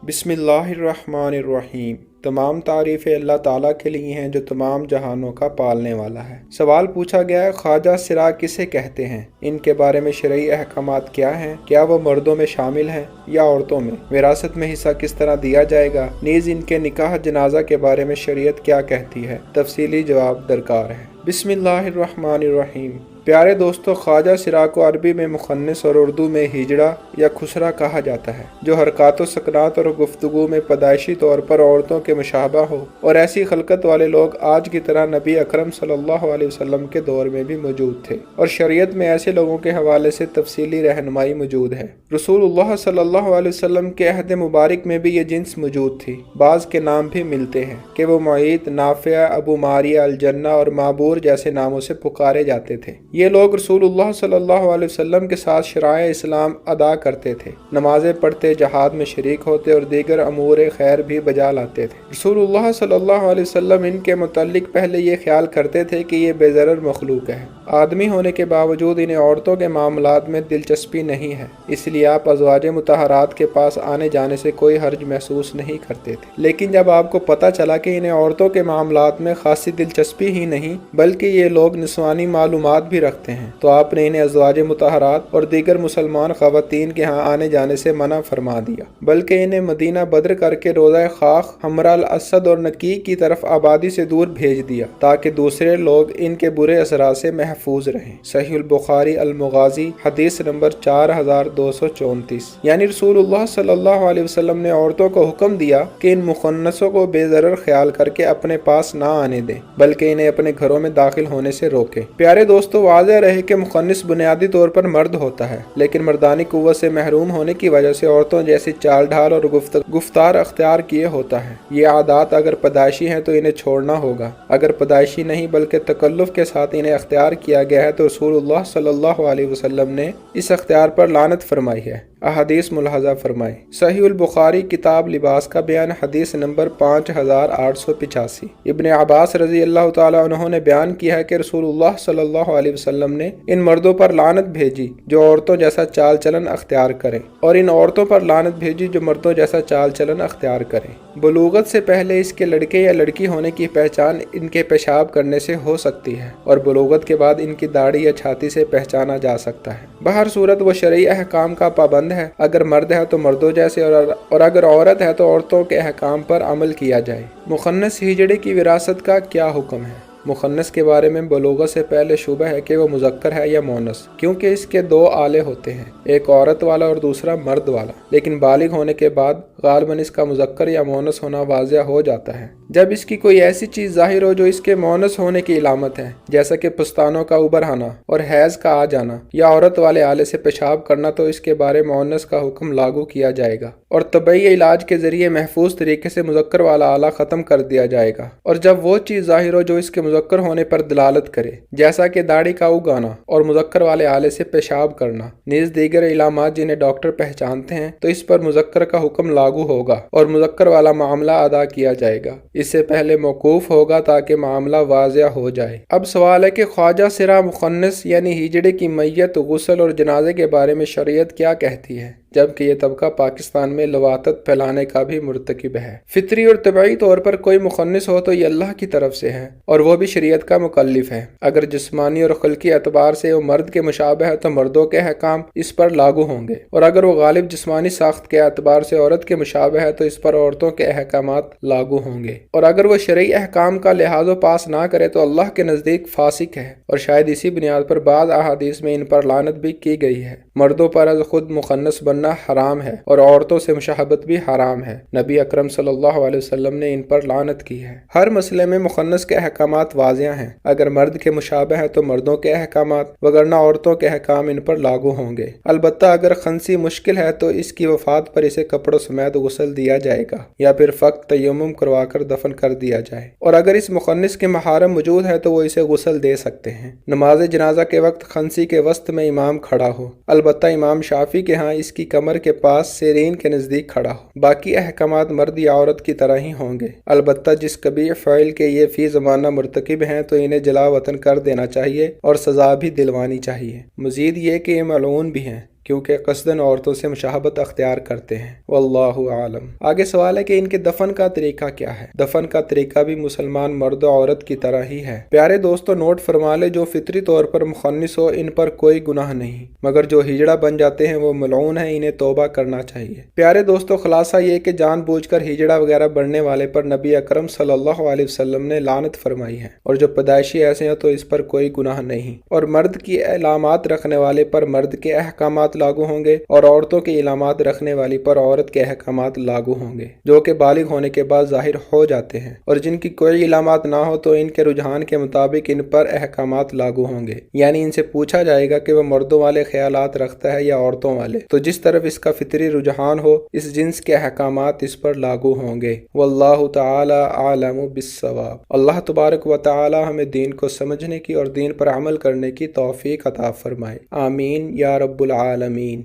बिस्मिल्लाहिर्रहमानिर्रहीम। तमाम तारीफ़ें अल्लाह ताला के लिए हैं जो तमाम जहानों का पालने वाला है। सवाल पूछा गया है, ख्वाजा सिराज किसे कहते हैं? इनके बारे में शरई अहकामात क्या हैं? क्या वो मर्दों में शामिल हैं या औरतों में? विरासत में हिस्सा किस तरह दिया जाएगा? नीज़ इनके निकाह जनाजा के बारे में शरीयत क्या कहती है? तफसीली जवाब दरकार है। बिस्मिल्लाहिर्रहमानिर्रहीम। प्यारे दोस्तों, ख्वाजा सिराज को अरबी में मुखन्निस और उर्दू में हिजड़ा या खुसरा कहा जाता है, जो हरकत व सकनात और गुफ्तगू में पैदाइशी तौर पर औरतों के मुशाबा हो, और ऐसी खलकत वाले लोग आज की तरह नबी अकरम सल्लल्लाहु अलैहि वसल्लम के दौर में भी मौजूद थे, और शरीयत में ऐसे लोगों के हवाले से तफसीली रहनुमाई मौजूद है। रसूलुल्लाह सल्लल्लाहु अलैहि वसल्लम के अहद मुबारक में भी ये जिन्स मौजूद थी। बाज़ के नाम भी मिलते हैं कि वो मुईद, नाफिया, अबू मारिया, अलजन्ना और माबूर जैसे नामों से पुकारे जाते थे। ये लोग रसूलुल्लाह सल्लल्लाहु अलैहि वसल्लम के साथ शराए इस्लाम अदा करते थे, नमाजें पढ़ते, जहाद में शरीक होते और दीगर अमूर खैर भी बजा लाते थे। रसूलुल्लाह सल्लल्लाहु अलैहि वसल्लम इनके मुतल्लिक पहले ये ख्याल करते थे कि ये बेज़रर मखलूक है, आदमी होने के बावजूद इन्हें औरतों के मामलात में दिलचस्पी नहीं है, इसलिए आप अज़वाज मुतहरात के पास आने जाने से कोई हर्ज महसूस नहीं करते थे। लेकिन जब आपको पता चला कि इन्हें औरतों के मामलात में खासी दिलचस्पी ही नहीं बल्कि ये लोग निस्वानी मालूमात भी रखते हैं, तो आपने इन्हें अज़वाज मुतहरात और दीगर मुसलमान ख़वातीन के यहाँ आने जाने से मना फरमा दिया, बल्कि इन्हें मदीना बद्र करके रोज़ा खाख, हमराल असद और नकी की तरफ आबादी से दूर भेज दिया, ताकि दूसरे लोग इनके बुरे असरात से महफूज रहें। सहीह बुखारी अल मुगाज़ी हदीस नंबर 4234। यानी रसूलुल्लाह सल्लल्लाहु अलैहि वसल्लम ने औरतों को हुक्म दिया कि इन मुखन्नसों को बेज़रर ख्याल करके अपने पास ना आने दें, बल्कि इन्हें अपने घरों में दाखिल होने से रोके। प्यारे दोस्तों, वाज़ेह रहे कि मुखन्निस बुनियादी तौर पर मर्द होता है, लेकिन मर्दानी कुव्वत से महरूम होने की वजह से औरतों जैसी चाल ढाल और गुफ्तार अख्तियार किए होता है। ये आदात अगर पैदाइशी हैं तो इन्हें छोड़ना होगा, अगर पैदाइशी नहीं बल्कि तकल्लुफ़ के साथ इन्हें अख्तियार किया गया है तो रसूलुल्लाह सल्लल्लाहु अलैहि वसल्लम ने इस अख्तियार पर लानत फरमाई है। अहादीस मुलाहज़ा फरमाएं। सहीह बुखारी किताब लिबास का बयान हदीस नंबर 5885। इब्ने अब्बास रज़ी अल्लाह ताला अन्हु ने बयान किया है कि रसूलुल्लाह सल्लल्लाहु अलैहि वसल्लम ने इन मर्दों पर लानत भेजी जो औरतों जैसा चाल चलन अख्तियार करें, और इन औरतों पर लानत भेजी जो मर्दों जैसा चाल चलन अख्तियार करें। बलूगत से पहले इसके लड़के या लड़की होने की पहचान इनके पेशाब करने से हो सकती है, और बलूगत के बाद इनकी दाढ़ी या छाती से पहचाना जा सकता है। बहर सूरत वो शरई अहकाम का पाबंद है। अगर मर्द है तो मर्दों जैसे और अगर औरत है तो औरतों के अहकाम पर अमल किया जाए। मुखन्नस हिजड़े की विरासत का क्या हुक्म है? मुखन्नस के बारे में बलूगत से पहले शुबह है कि वो मुज़क्कर है या मोनस, क्योंकि इसके दो आले होते हैं, एक औरत वाला और दूसरा मर्द वाला। लेकिन बालिग होने के बाद गालिबन इसका मुज़क्कर या मोनस होना वाज़िह हो जाता है। जब इसकी कोई ऐसी चीज़ ज़ाहिर हो जो इसके मोनस होने की इलामत है, जैसा कि पुस्तानों का उबर आना और हैज़ का आ जाना या औरत वाले आले से पेशाब करना, तो इसके बारे मोनस का हुक्म लागू किया जाएगा और तबई इलाज के ज़रिए महफूज तरीके से मुज़क्कर वाला आला ख़त्म कर दिया जाएगा। और जब वो चीज़ ज़ाहिर हो जो इसके मुज़क्कर होने पर दलालत करे, जैसा कि दाढ़ी का उगाना और मुज़क्कर वाले आले से पेशाब करना, नीज़ दीगर इलामात जिन्हें डॉक्टर पहचानते हैं, तो इस पर मुज़क्कर का हुक्म लागू होगा और मुज़क्कर वाला मामला अदा किया जाएगा। इससे पहले मौकूफ होगा ताकि मामला वाज़िह हो जाए। अब सवाल है कि ख्वाजा सिरा मुखन्नस यानी हिजड़े की मैयत, गुस्ल और जनाजे के बारे में शरीयत क्या कहती है, जबकि ये तबका पाकिस्तान में लवातत फैलाने का भी मुर्तकिब है। फितरी और तबई तौर पर कोई मुखन्निस हो तो ये अल्लाह की तरफ से है और वो भी शरीयत का मुकल्लिफ है। अगर जिस्मानी और खल्की एतबार से वो मर्द के मुशाबह है तो मर्दों के अहकाम इस पर लागू होंगे, और अगर वो गालिब जिस्मानी साख्त के एतबार से औरत के मुशाबह है तो इस पर औरतों के अहकामात लागू होंगे, और अगर वो शरई अहकाम का लिहाजो पास ना करे तो अल्लाह के नज़दीक फासिक है। और शायद इसी बुनियाद पर बाज़ अहादीस में इन पर लानत भी की गई है। मर्दों पर अज खुद मुखन्नस बनना हराम है और औरतों से मुशाहबत भी हराम है। नबी अकरम सल्लल्लाहु अलैहि वसल्लम ने इन पर लानत की है। हर मसले में मुखन्नस के अहकामात वाज़िह हैं। अगर मर्द के मुशाबह है तो मर्दों के अहकामात, वगरना औरतों के अहकाम इन पर लागू होंगे। अलबत्ता अगर खंसी मुश्किल है तो इसकी वफात पर इसे कपड़ों समेत गुस्ल दिया जाएगा या फिर फ़क्त तयम्मुम करवा कर दफन कर दिया जाए, और अगर इस मुखन्निस के महरम मौजूद है तो वो इसे गुस्ल दे सकते हैं। नमाज जनाजा के वक्त खंसी के वस्त में इमाम खड़ा हो, अलबत्ता इमाम शाफी के यहाँ इसकी कमर के पास सेरीन के नज़दीक खड़ा हो। बाकी अहकामात मर्द या औरत की तरह ही होंगे। अलबत्ता जिस कबीह फ़इल के ये फ़ी ज़माना मुर्तकिब हैं तो इन्हें जला वतन कर देना चाहिए और सज़ा भी दिलवानी चाहिए। मज़ीद ये कि ये मलऊन भी हैं। کیونکہ قصدن عورتوں سے مشابہت اختیار کرتے ہیں۔ واللہ عالم۔ آگے سوال ہے کہ ان کے دفن کا طریقہ کیا ہے؟ دفن کا طریقہ بھی مسلمان مرد و عورت کی طرح ہی ہے۔ پیارے دوستو، نوٹ فرما لے، جو فطری طور پر مخنث ہو ان پر کوئی گناہ نہیں، مگر جو ہجڑا بن جاتے ہیں وہ ملعون ہیں، انہیں توبہ کرنا چاہیے۔ پیارے دوستو، خلاصہ یہ کہ جان بوجھ کر ہجڑا وغیرہ بننے والے پر نبی اکرم صلی اللہ علیہ وسلم نے لعنت فرمائی ہے، اور جو پیدائشی ایسے ہیں تو اس پر کوئی گناہ نہیں۔ اور مرد کی علامات رکھنے والے پر مرد کے احکامات لاگو ہوں گے، اور عورتوں کی علامات رکھنے والی پر عورت کے احکامات لاگو ہوں گے، جو کہ بالغ ہونے کے بعد ظاہر ہو جاتے ہیں، اور جن کی کوئی علامات نہ ہو تو ان کے رجحان کے مطابق ان پر احکامات لاگو ہوں گے، یعنی ان سے پوچھا جائے گا کہ وہ مردوں والے خیالات رکھتا ہے یا عورتوں والے، تو جس طرف اس کا فطری رجحان ہو اس جنس کے احکامات اس پر لاگو ہوں گے۔ واللہ تعالی عالم بالصواب۔ اللہ تبارک و تعالی ہمیں دین کو سمجھنے کی اور دین پر عمل کرنے کی توفیق عطا فرمائے، آمین یا رب العالمین۔